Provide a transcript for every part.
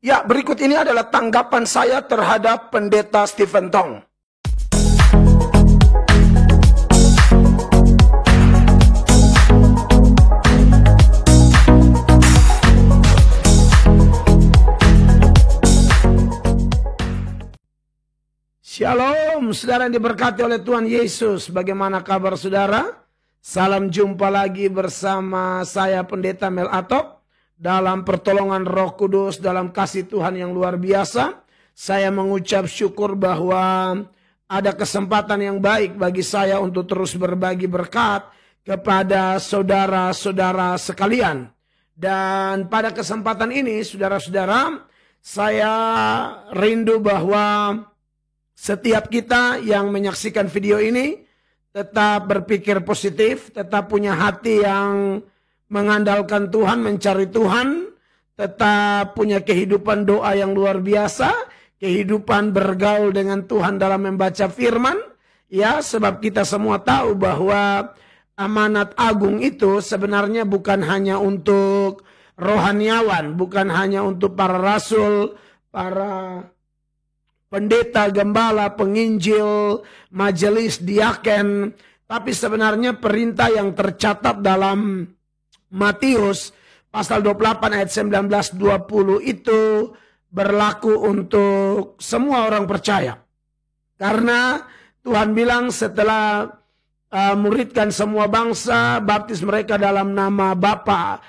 Ya, berikut ini adalah tanggapan saya terhadap Pendeta Stephen Tong. Shalom, saudara yang diberkati oleh Tuhan Yesus. Bagaimana kabar saudara? Salam jumpa lagi bersama saya Pendeta Mel Atok. Dalam pertolongan Roh Kudus, dalam kasih Tuhan yang luar biasa, saya mengucap syukur bahwa ada kesempatan yang baik bagi saya untuk terus berbagi berkat kepada saudara-saudara sekalian. Dan pada kesempatan ini, saudara-saudara, saya rindu bahwa setiap kita yang menyaksikan video ini tetap berpikir positif, tetap punya hati yang mengandalkan Tuhan, mencari Tuhan, tetap punya kehidupan doa yang luar biasa, kehidupan bergaul dengan Tuhan dalam membaca firman. Ya, sebab kita semua tahu bahwa amanat agung itu sebenarnya bukan hanya untuk rohaniawan, bukan hanya untuk para rasul, para pendeta, gembala, penginjil, majelis, diaken, tapi sebenarnya perintah yang tercatat dalam Matius pasal 28 ayat 19-20 itu berlaku untuk semua orang percaya. Karena Tuhan bilang setelah muridkan semua bangsa, baptis mereka dalam nama Bapa,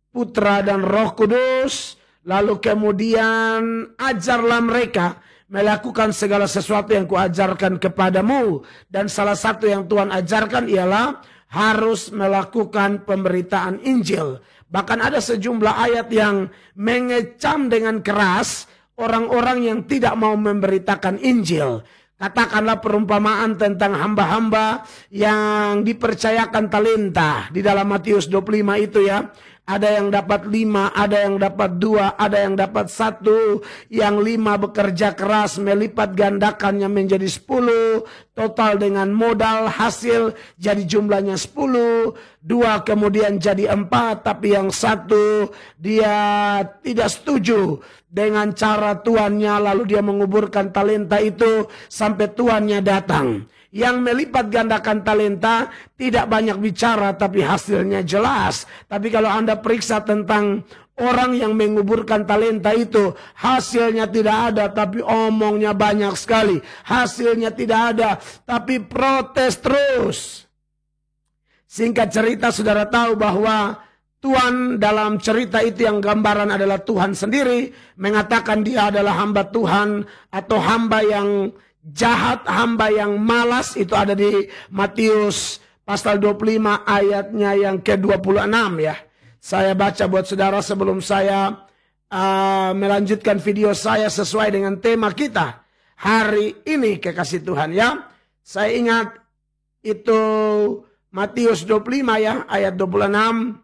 Putra dan Roh Kudus, lalu kemudian ajarlah mereka melakukan segala sesuatu yang kuajarkan kepadamu. Dan salah satu yang Tuhan ajarkan ialah harus melakukan pemberitaan Injil. Bahkan ada sejumlah ayat yang mengecam dengan keras orang-orang yang tidak mau memberitakan Injil. Katakanlah perumpamaan tentang hamba-hamba yang dipercayakan talenta. Di dalam Matius 25 itu ya. Ada yang dapat 5, ada yang dapat 2, ada yang dapat 1. Yang 5 bekerja keras melipat gandakannya menjadi 10. Total dengan modal hasil jadi jumlahnya 10. 2 kemudian jadi 4. Tapi yang 1 dia tidak setuju dengan cara tuannya. Lalu dia menguburkan talenta itu sampai tuannya datang. Yang melipat gandakan talenta tidak banyak bicara tapi hasilnya jelas. Tapi kalau Anda periksa tentang orang yang menguburkan talenta itu, hasilnya tidak ada tapi omongnya banyak sekali. Hasilnya tidak ada tapi protes terus. Singkat cerita, saudara tahu bahwa Tuhan dalam cerita itu yang gambaran adalah Tuhan sendiri mengatakan dia adalah hamba Tuhan atau hamba yang jahat, hamba yang malas. Itu ada di Matius pasal 25 ayatnya yang ke-26 ya. Saya baca buat saudara sebelum saya melanjutkan video saya sesuai dengan tema kita hari ini, kekasih Tuhan ya. Saya ingat itu Matius 25 ya, ayat 26.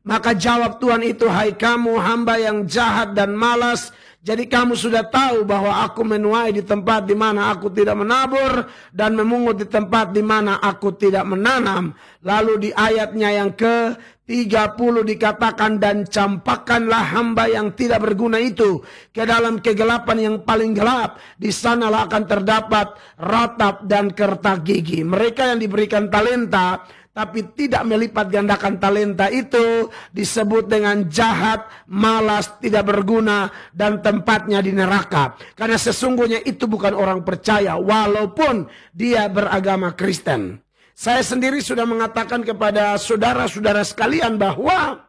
Maka jawab Tuhan itu, hai kamu hamba yang jahat dan malas, jadi kamu sudah tahu bahwa aku menuai di tempat di mana aku tidak menabur dan memungut di tempat di mana aku tidak menanam. Lalu di ayatnya yang ke-30 dikatakan, dan campakkanlah hamba yang tidak berguna itu ke dalam kegelapan yang paling gelap. Di sanalah akan terdapat ratap dan kertak gigi. Mereka yang diberikan talenta tapi tidak melipat gandakan talenta itu disebut dengan jahat, malas, tidak berguna, dan tempatnya di neraka. Karena sesungguhnya itu bukan orang percaya walaupun dia beragama Kristen. Saya sendiri sudah mengatakan kepada saudara-saudara sekalian bahwa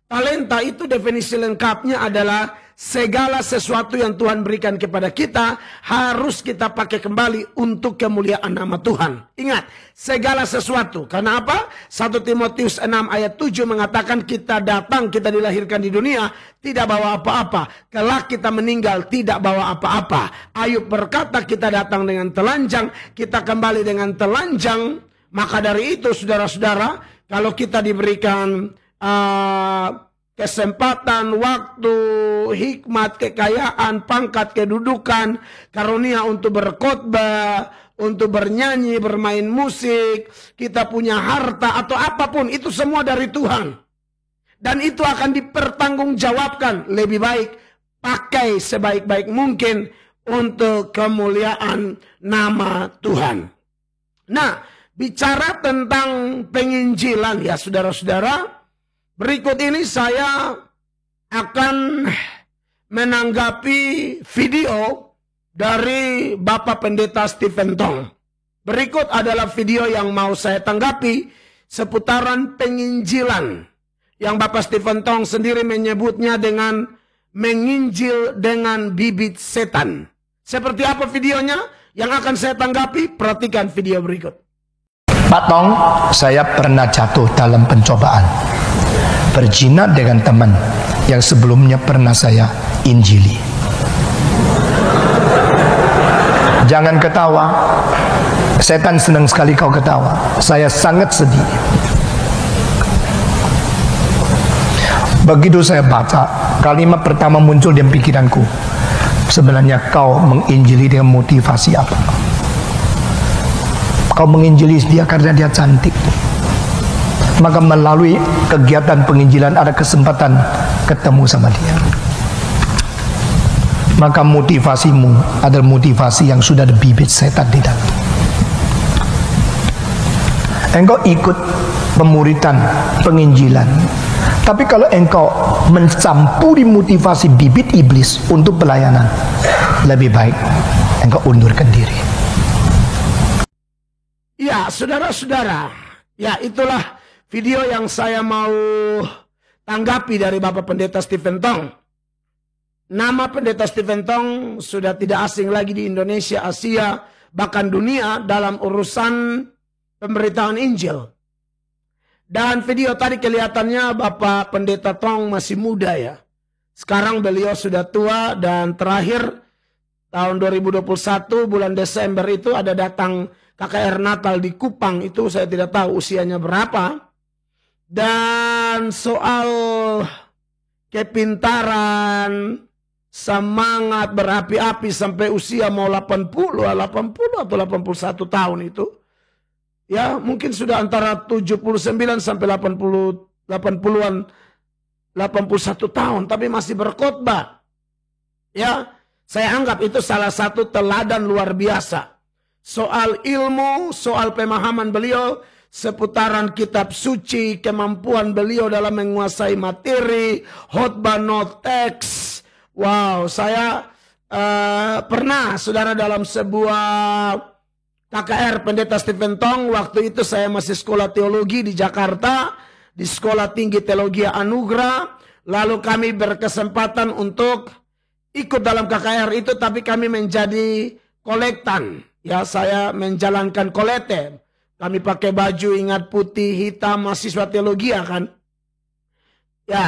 talenta itu definisi lengkapnya adalah segala sesuatu yang Tuhan berikan kepada kita harus kita pakai kembali untuk kemuliaan nama Tuhan. Ingat, segala sesuatu. Karena apa? 1 Timotius 6 ayat 7 mengatakan kita datang, kita dilahirkan di dunia tidak bawa apa-apa. Kelak kita meninggal tidak bawa apa-apa. Ayub berkata kita datang dengan telanjang, kita kembali dengan telanjang. Maka dari itu saudara-saudara, kalau kita diberikan kesempatan, waktu, hikmat, kekayaan, pangkat, kedudukan, karunia untuk berkhotbah, untuk bernyanyi, bermain musik, kita punya harta atau apapun, itu semua dari Tuhan. Dan itu akan dipertanggungjawabkan. Lebih baik pakai sebaik-baik mungkin untuk kemuliaan nama Tuhan. Nah, bicara tentang penginjilan ya saudara-saudara, berikut ini saya akan menanggapi video dari Bapak Pendeta Stephen Tong. Berikut adalah video yang mau saya tanggapi seputaran penginjilan, yang Bapak Stephen Tong sendiri menyebutnya dengan menginjil dengan bibit setan. Seperti apa videonya yang akan saya tanggapi? Perhatikan video berikut. Pak Tong, saya pernah jatuh dalam pencobaan, berzina dengan teman yang sebelumnya pernah saya injili. Jangan ketawa, setan senang sekali kau ketawa. Saya sangat sedih. Begitu saya baca, kalimat pertama muncul di pikiranku, sebenarnya kau menginjili dengan motivasi apa? Kau menginjili dia karena dia cantik, maka melalui kegiatan penginjilan ada kesempatan ketemu sama dia. Maka motivasimu adalah motivasi yang sudah ada bibit setan di dalam. Engkau ikut pemuritan penginjilan, tapi kalau engkau mencampuri motivasi bibit iblis untuk pelayanan, lebih baik engkau undurkan diri. Ya, saudara-saudara, ya itulah video yang saya mau tanggapi dari Bapak Pendeta Stephen Tong. Nama Pendeta Stephen Tong sudah tidak asing lagi di Indonesia, Asia, bahkan dunia dalam urusan pemberitaan Injil. Dan video tadi kelihatannya Bapak Pendeta Tong masih muda ya. Sekarang beliau sudah tua, dan terakhir tahun 2021 bulan Desember itu ada datang KKR Natal di Kupang, itu saya tidak tahu usianya berapa. Dan soal kepintaran, semangat berapi-api sampai usia mau 80 atau 81 tahun itu. Ya, mungkin sudah antara 79 sampai 80-an 81 tahun tapi masih berkhotbah. Ya, saya anggap itu salah satu teladan luar biasa. Soal ilmu, soal pemahaman beliau seputaran kitab suci, kemampuan beliau dalam menguasai materi, khotbah no teks. Wow, saya pernah saudara dalam sebuah KKR Pendeta Stephen Tong, waktu itu saya masih sekolah teologi di Jakarta, di Sekolah Tinggi Teologi Anugerah. Lalu kami berkesempatan untuk ikut dalam KKR itu, tapi kami menjadi kolektan. Ya, saya menjalankan kolete. Kami pakai baju ingat putih hitam mahasiswa teologi kan. Ya,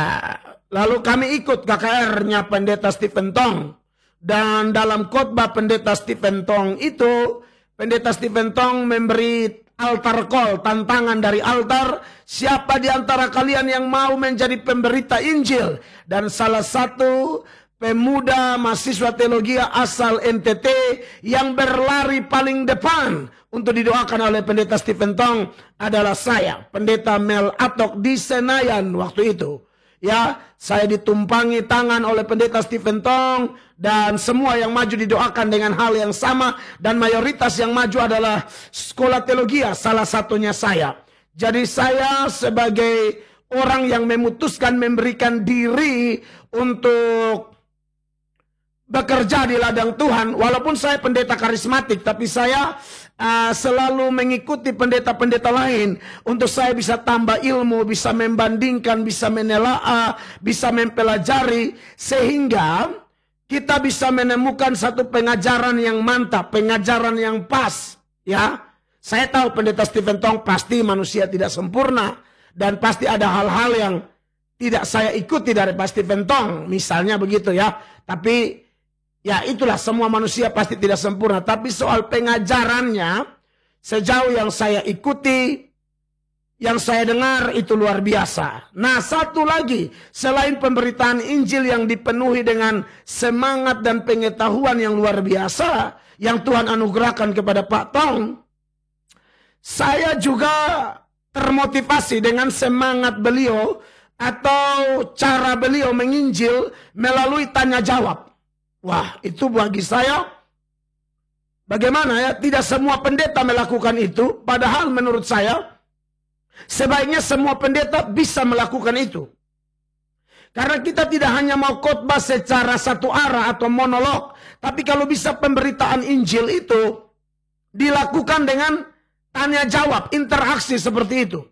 lalu kami ikut KKR-nya Pendeta Stephen Tong. Dan dalam khotbah Pendeta Stephen Tong itu, Pendeta Stephen Tong memberi altar call, tantangan dari altar, siapa di antara kalian yang mau menjadi pemberita Injil? Dan salah satu pemuda mahasiswa teologi asal NTT yang berlari paling depan untuk didoakan oleh Pendeta Stephen Tong adalah saya, Pendeta Mel Atok di Senayan waktu itu. Ya, saya ditumpangi tangan oleh Pendeta Stephen Tong, dan semua yang maju didoakan dengan hal yang sama, dan mayoritas yang maju adalah sekolah teologi, salah satunya saya. Jadi saya sebagai orang yang memutuskan memberikan diri untuk bekerja di ladang Tuhan, walaupun saya pendeta karismatik, tapi saya selalu mengikuti pendeta-pendeta lain untuk saya bisa tambah ilmu, bisa membandingkan, bisa menelaah, bisa mempelajari, sehingga kita bisa menemukan satu pengajaran yang mantap, pengajaran yang pas. Ya, saya tahu Pendeta Stephen Tong pasti manusia tidak sempurna, dan pasti ada hal-hal yang tidak saya ikuti dari Pak Stephen Tong, misalnya begitu ya. Tapi ya itulah, semua manusia pasti tidak sempurna. Tapi soal pengajarannya, sejauh yang saya ikuti, yang saya dengar itu luar biasa. Nah, satu lagi, selain pemberitaan Injil yang dipenuhi dengan semangat dan pengetahuan yang luar biasa, yang Tuhan anugerahkan kepada Pak Tong, saya juga termotivasi dengan semangat beliau atau cara beliau menginjil melalui tanya jawab. Wah, itu bagi saya bagaimana ya? Tidak semua pendeta melakukan itu. Padahal menurut saya sebaiknya semua pendeta bisa melakukan itu. Karena kita tidak hanya mau khotbah secara satu arah atau monolog, tapi kalau bisa pemberitaan Injil itu dilakukan dengan tanya jawab, interaksi seperti itu.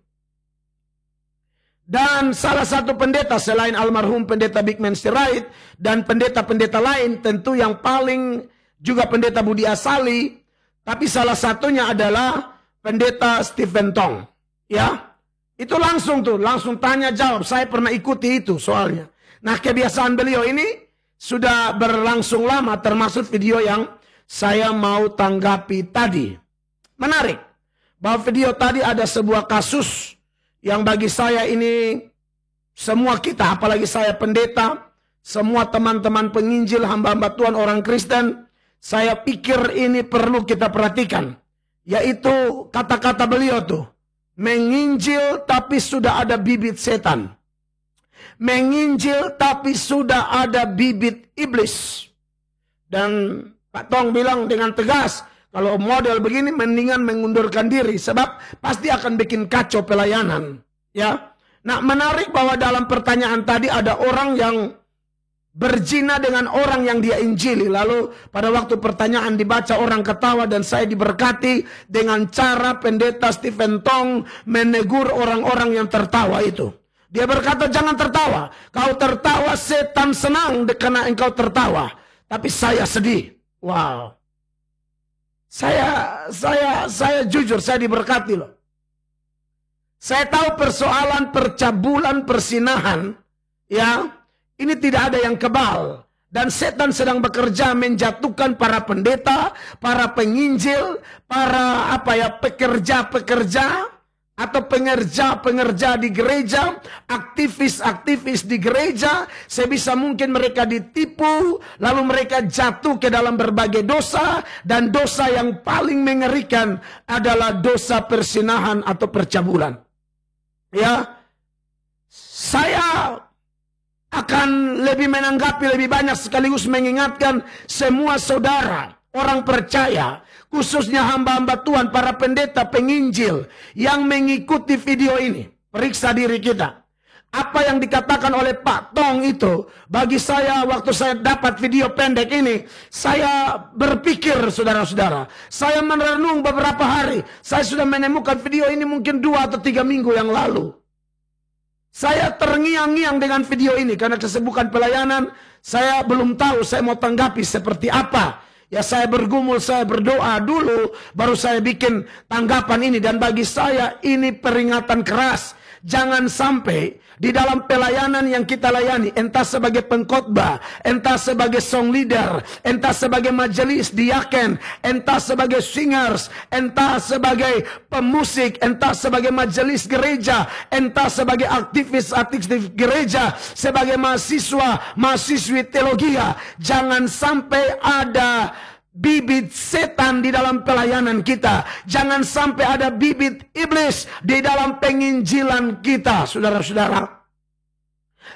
Dan salah satu pendeta selain almarhum pendeta Bigman Sirait dan pendeta-pendeta lain, tentu yang paling juga pendeta Budi Asali, tapi salah satunya adalah pendeta Stephen Tong. Ya, itu langsung tanya jawab. Saya pernah ikuti itu soalnya. Nah, kebiasaan beliau ini sudah berlangsung lama, termasuk video yang saya mau tanggapi tadi. Menarik bahwa video tadi ada sebuah kasus yang bagi saya ini, semua kita, apalagi saya pendeta, semua teman-teman penginjil, hamba-hamba Tuhan, orang Kristen, saya pikir ini perlu kita perhatikan. Yaitu kata-kata beliau tuh, menginjil tapi sudah ada bibit setan. Menginjil tapi sudah ada bibit iblis. Dan Pak Tong bilang dengan tegas, kalau model begini mendingan mengundurkan diri, sebab pasti akan bikin kacau pelayanan. Ya, nah menarik bahwa dalam pertanyaan tadi ada orang yang berzina dengan orang yang dia injili. Lalu pada waktu pertanyaan dibaca orang ketawa dan saya diberkati dengan cara pendeta Stephen Tong menegur orang-orang yang tertawa itu. Dia berkata, jangan tertawa. Kau tertawa, setan senang karena engkau tertawa. Tapi saya sedih. Wow. Saya jujur, saya diberkati loh. Saya tahu persoalan percabulan, persinahan, ya, ini tidak ada yang kebal. Dan setan sedang bekerja menjatuhkan para pendeta, para penginjil, para pekerja-pekerja atau pengerja-pengerja di gereja, aktivis-aktivis di gereja. Sebisa mungkin mereka ditipu, lalu mereka jatuh ke dalam berbagai dosa, dan dosa yang paling mengerikan adalah dosa persinahan atau percabulan. Ya, saya akan lebih menanggapi lebih banyak sekaligus mengingatkan semua saudara, orang percaya, khususnya hamba-hamba Tuhan, para pendeta, penginjil yang mengikuti video ini. Periksa diri kita. Apa yang dikatakan oleh Pak Tong itu, bagi saya waktu saya dapat video pendek ini, saya berpikir saudara-saudara, saya merenung beberapa hari, saya sudah menemukan video ini mungkin 2 atau 3 minggu yang lalu. Saya terngiang-ngiang dengan video ini karena kesibukan pelayanan, saya belum tahu saya mau tanggapi seperti apa. Ya, saya bergumul, saya berdoa dulu, baru saya bikin tanggapan ini. Dan bagi saya ini peringatan keras. Jangan sampai di dalam pelayanan yang kita layani, entah sebagai pengkhotbah, entah sebagai song leader, entah sebagai majelis diaken, entah sebagai singers, entah sebagai pemusik, entah sebagai majelis gereja, entah sebagai aktivis-aktivis gereja, sebagai mahasiswa, mahasiswi teologi, jangan sampai ada bibit setan di dalam pelayanan kita. Jangan sampai ada bibit iblis di dalam penginjilan kita, saudara-saudara.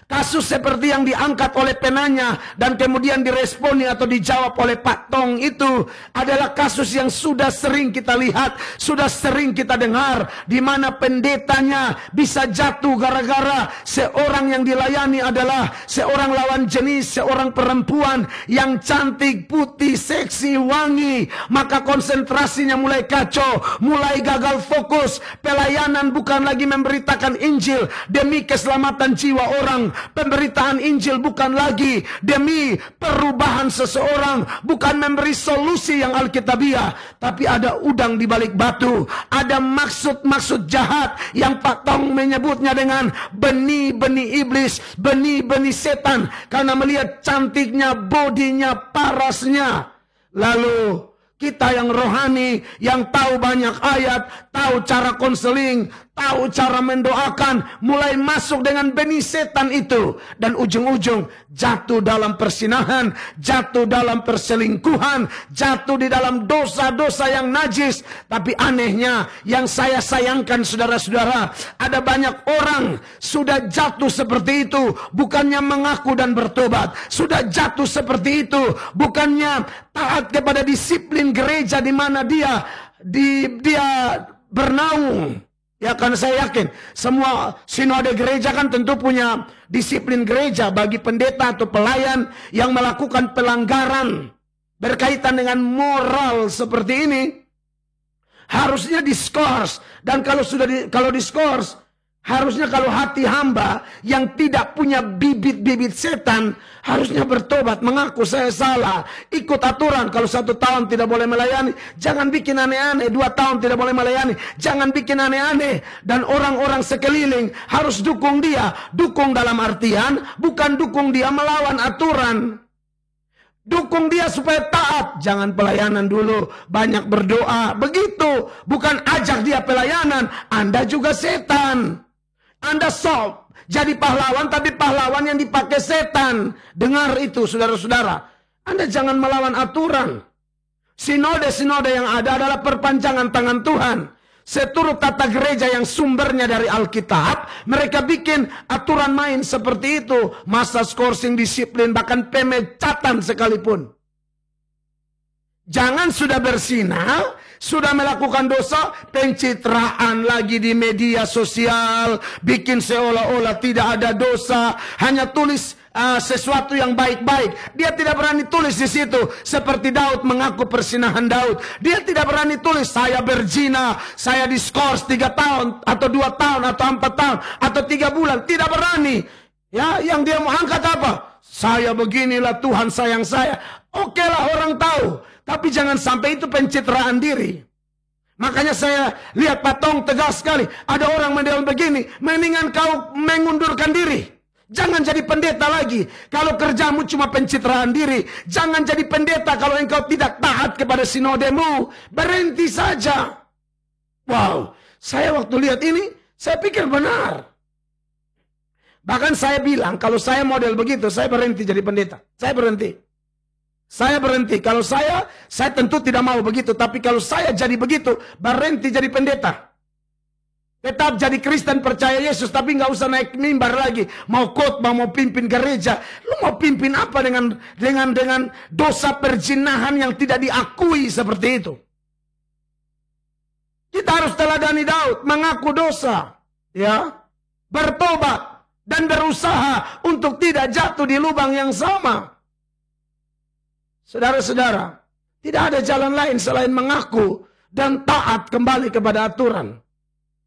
Kasus seperti yang diangkat oleh penanya dan kemudian diresponi atau dijawab oleh Pak Tong itu adalah kasus yang sudah sering kita lihat, sudah sering kita dengar, di mana pendetanya bisa jatuh gara-gara seorang yang dilayani adalah seorang lawan jenis, seorang perempuan yang cantik, putih, seksi, wangi. Maka konsentrasinya mulai kacau, mulai gagal fokus. Pelayanan bukan lagi memberitakan Injil demi keselamatan jiwa orang. Pemberitaan Injil bukan lagi demi perubahan seseorang, bukan memberi solusi yang alkitabiah, tapi ada udang di balik batu, ada maksud-maksud jahat yang Pak Tong menyebutnya dengan benih-benih iblis, benih-benih setan, karena melihat cantiknya, bodinya, parasnya. Lalu kita yang rohani, yang tahu banyak ayat, tahu cara konseling, tahu cara mendoakan, mulai masuk dengan benih setan itu. Dan ujung-ujung jatuh dalam persinahan, jatuh dalam perselingkuhan, jatuh di dalam dosa-dosa yang najis. Tapi anehnya, yang saya sayangkan saudara-saudara, ada banyak orang sudah jatuh seperti itu, bukannya mengaku dan bertobat. Sudah jatuh seperti itu, bukannya taat kepada disiplin gereja di mana dia bernaung. Ya, karena saya yakin semua sinode gereja kan tentu punya disiplin gereja bagi pendeta atau pelayan yang melakukan pelanggaran berkaitan dengan moral seperti ini. Harusnya diskors, dan kalau diskors, harusnya kalau hati hamba yang tidak punya bibit-bibit setan, harusnya bertobat, mengaku saya salah, ikut aturan. Kalau 1 tahun tidak boleh melayani, jangan bikin aneh-aneh. 2 tahun tidak boleh melayani, jangan bikin aneh-aneh. Dan orang-orang sekeliling harus dukung dia. Dukung dalam artian, bukan dukung dia melawan aturan. Dukung dia supaya taat. Jangan pelayanan dulu, banyak berdoa. Begitu, bukan ajak dia pelayanan. Anda juga setan. Anda jadi pahlawan, tapi pahlawan yang dipakai setan. Dengar itu saudara-saudara. Anda jangan melawan aturan. Sinode-sinode yang ada adalah perpanjangan tangan Tuhan. Seturut tata gereja yang sumbernya dari Alkitab, mereka bikin aturan main seperti itu. Masa skorsing, disiplin, bahkan pemecatan sekalipun. Jangan sudah bersinah, sudah melakukan dosa, pencitraan lagi di media sosial, bikin seolah-olah tidak ada dosa, hanya tulis sesuatu yang baik-baik. Dia tidak berani tulis di situ seperti Daud mengaku persinahan Daud. Dia tidak berani tulis saya berzina, saya diskors 3 tahun atau 2 tahun atau 4 tahun atau 3 bulan. Tidak berani. Ya, yang dia mau angkat apa? Saya beginilah, Tuhan sayang saya. Oke lah, orang tahu. Tapi jangan sampai itu pencitraan diri. Makanya saya lihat Pak Tong tegas sekali. Ada orang model begini, mendingan kau mengundurkan diri. Jangan jadi pendeta lagi. Kalau kerjamu cuma pencitraan diri. Jangan jadi pendeta kalau engkau tidak taat kepada sinodemu. Berhenti saja. Wow, saya waktu lihat ini, saya pikir benar. Bahkan saya bilang, kalau saya model begitu, saya berhenti jadi pendeta. Saya berhenti. Saya berhenti. Kalau saya tentu tidak mau begitu. Tapi kalau saya jadi begitu, berhenti jadi pendeta. Tetap jadi Kristen, percaya Yesus, tapi nggak usah naik mimbar lagi. Mau khotbah, mau pimpin gereja. Lu mau pimpin apa dengan dosa perzinahan yang tidak diakui seperti itu? Kita harus teladani Daud, mengaku dosa, ya, bertobat dan berusaha untuk tidak jatuh di lubang yang sama. Saudara-saudara, tidak ada jalan lain selain mengaku dan taat kembali kepada aturan.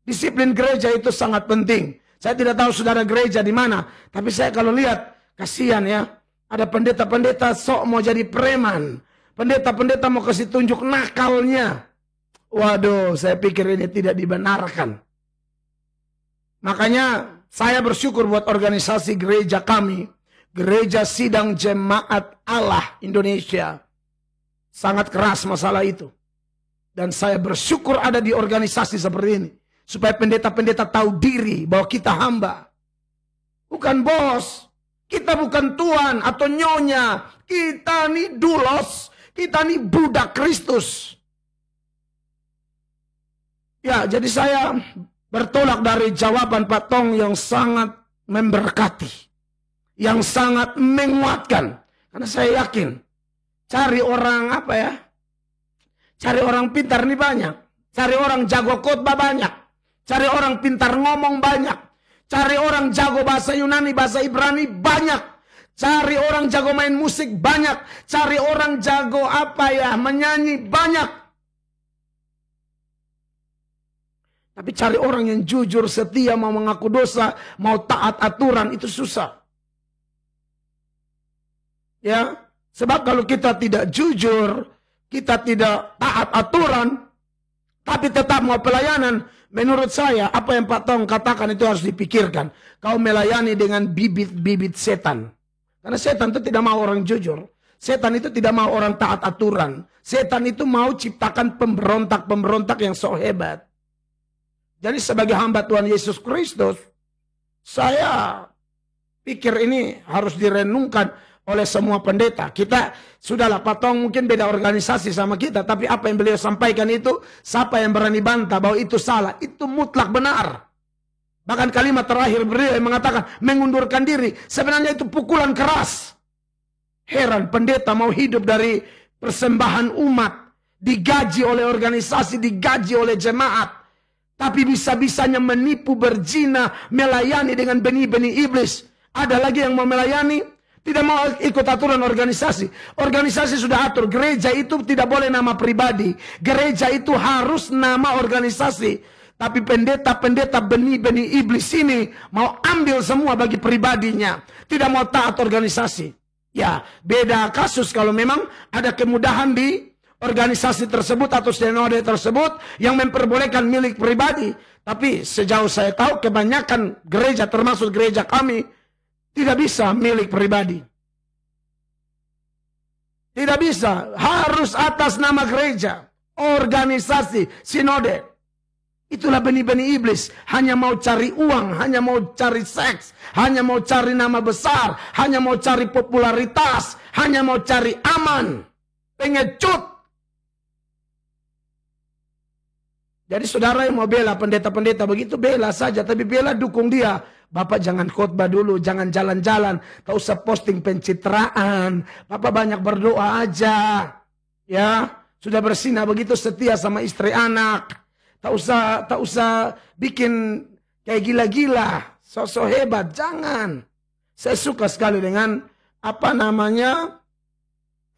Disiplin gereja itu sangat penting. Saya tidak tahu saudara gereja di mana, tapi saya kalau lihat, kasihan ya. Ada pendeta-pendeta sok mau jadi preman. Pendeta-pendeta mau kasih tunjuk nakalnya. Waduh, saya pikir ini tidak dibenarkan. Makanya saya bersyukur buat organisasi gereja kami. Gereja Sidang Jemaat Allah Indonesia. Sangat keras masalah itu. Dan saya bersyukur ada di organisasi seperti ini. Supaya pendeta-pendeta tahu diri bahwa kita hamba. Bukan bos. Kita bukan tuan atau nyonya. Kita nih dulos. Kita nih budak Kristus. Ya, jadi saya bertolak dari jawaban Pak Tong yang sangat memberkati. Yang sangat menguatkan. Karena saya yakin. Cari orang apa ya. Cari orang pintar nih banyak. Cari orang jago khotbah banyak. Cari orang pintar ngomong banyak. Cari orang jago bahasa Yunani, bahasa Ibrani banyak. Cari orang jago main musik banyak. Cari orang jago apa ya, menyanyi banyak. Tapi cari orang yang jujur, setia, mau mengaku dosa, mau taat aturan, itu susah. Ya, sebab kalau kita tidak jujur, kita tidak taat aturan, tapi tetap mau pelayanan, menurut saya apa yang Pak Tong katakan itu harus dipikirkan. Kau melayani dengan bibit-bibit setan. Karena setan itu tidak mau orang jujur. Setan itu tidak mau orang taat aturan. Setan itu mau ciptakan pemberontak-pemberontak yang so hebat. Jadi sebagai hamba Tuhan Yesus Kristus, saya pikir ini harus direnungkan oleh semua pendeta. Kita sudahlah, Pak Tong mungkin beda organisasi sama kita, tapi apa yang beliau sampaikan itu, siapa yang berani bantah bahwa itu salah, itu mutlak benar. Bahkan kalimat terakhir beliau yang mengatakan mengundurkan diri, sebenarnya itu pukulan keras. Heran, pendeta mau hidup dari persembahan umat, digaji oleh organisasi, digaji oleh jemaat, tapi bisa-bisanya menipu, berzina, melayani dengan benih-benih iblis. Ada lagi yang mau melayani, tidak mau ikut aturan organisasi. Organisasi sudah atur, gereja itu tidak boleh nama pribadi. Gereja itu harus nama organisasi. Tapi pendeta-pendeta benih-benih iblis ini mau ambil semua bagi pribadinya. Tidak mau taat organisasi. Ya, beda kasus kalau memang ada kemudahan di organisasi tersebut atau sinode tersebut yang memperbolehkan milik pribadi. Tapi sejauh saya tahu kebanyakan gereja termasuk gereja kami tidak bisa milik pribadi. Tidak bisa. Harus atas nama gereja. Organisasi, sinode. Itulah benih-benih iblis. Hanya mau cari uang, hanya mau cari seks, hanya mau cari nama besar, hanya mau cari popularitas, hanya mau cari aman. Pengecut. Jadi saudara yang mau bela pendeta-pendeta begitu, bela saja. Tapi bela dukung dia. Bapak jangan khotbah dulu, jangan jalan-jalan. Tak usah posting pencitraan. Bapak banyak berdoa aja. Ya, sudah bersinah begitu setia sama istri anak. Tak usah bikin kayak gila-gila. Sosok hebat, jangan. Saya suka sekali dengan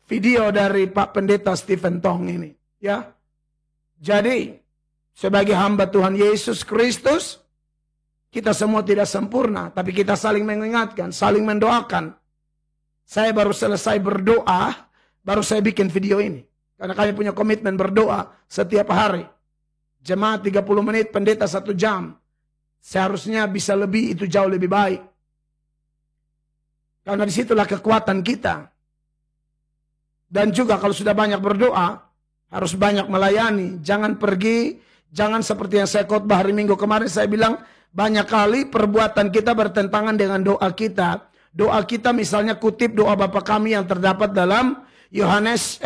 video dari Pak Pendeta Stephen Tong ini. Ya, jadi sebagai hamba Tuhan Yesus Kristus, kita semua tidak sempurna, tapi kita saling mengingatkan, saling mendoakan. Saya baru selesai berdoa, baru saya bikin video ini. Karena kami punya komitmen berdoa setiap hari. Jemaat 30 menit, pendeta 1 jam. Seharusnya bisa lebih, itu jauh lebih baik. Karena disitulah kekuatan kita. Dan juga kalau sudah banyak berdoa, harus banyak melayani. Jangan pergi. Jangan seperti yang saya khotbah hari Minggu kemarin, saya bilang banyak kali perbuatan kita bertentangan dengan doa kita. Doa kita misalnya kutip doa Bapa kami yang terdapat dalam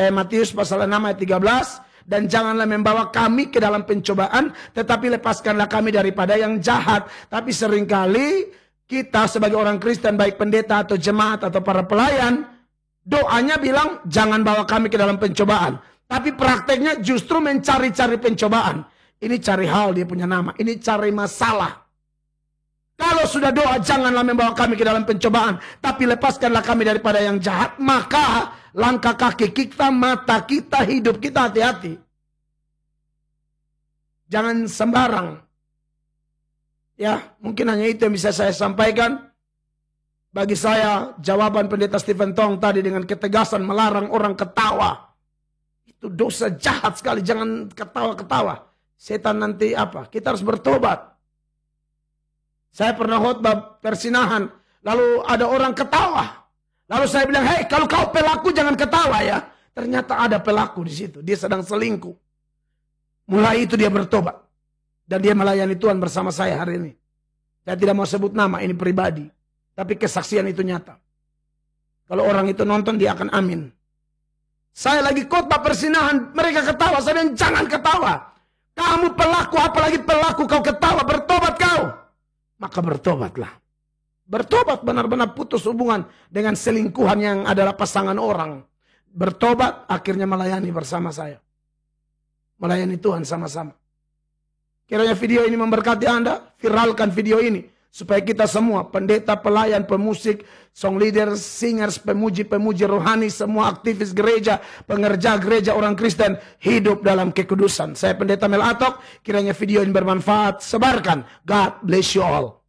Matius pasal 6 ayat 13. Dan janganlah membawa kami ke dalam pencobaan, tetapi lepaskanlah kami daripada yang jahat. Tapi seringkali kita sebagai orang Kristen, baik pendeta atau jemaat atau para pelayan, doanya bilang jangan bawa kami ke dalam pencobaan. Tapi prakteknya justru mencari-cari pencobaan. Ini cari hal, dia punya nama. Ini cari masalah. Kalau sudah doa, janganlah membawa kami ke dalam pencobaan, tapi lepaskanlah kami daripada yang jahat. Maka langkah kaki kita, mata kita, hidup kita hati-hati. Jangan sembarang. Ya, mungkin hanya itu yang bisa saya sampaikan. Bagi saya, jawaban Pendeta Stephen Tong tadi dengan ketegasan melarang orang ketawa. Itu dosa jahat sekali, jangan ketawa-ketawa. Setan nanti apa? Kita harus bertobat. Saya pernah khotbah persinahan, lalu ada orang ketawa. Lalu saya bilang, hei, kalau kau pelaku jangan ketawa ya. Ternyata ada pelaku di situ, dia sedang selingkuh. Mulai itu dia bertobat. Dan dia melayani Tuhan bersama saya hari ini. Saya tidak mau sebut nama, ini pribadi. Tapi kesaksian itu nyata. Kalau orang itu nonton, dia akan amin. Saya lagi khotbah persinahan, mereka ketawa. Saya bilang, jangan ketawa. Kamu pelaku, apalagi pelaku, kau ketawa, bertobat kau. Maka bertobatlah. Bertobat benar-benar putus hubungan dengan selingkuhan yang adalah pasangan orang. Bertobat, akhirnya melayani bersama saya. Melayani Tuhan sama-sama. Kiranya video ini memberkati Anda, viralkan video ini. Supaya kita semua, pendeta, pelayan, pemusik, song leader, singers, pemuji-pemuji rohani, semua aktivis gereja, pengerja gereja orang Kristen, hidup dalam kekudusan. Saya Pendeta Mel Atok, kiranya video ini bermanfaat, sebarkan. God bless you all.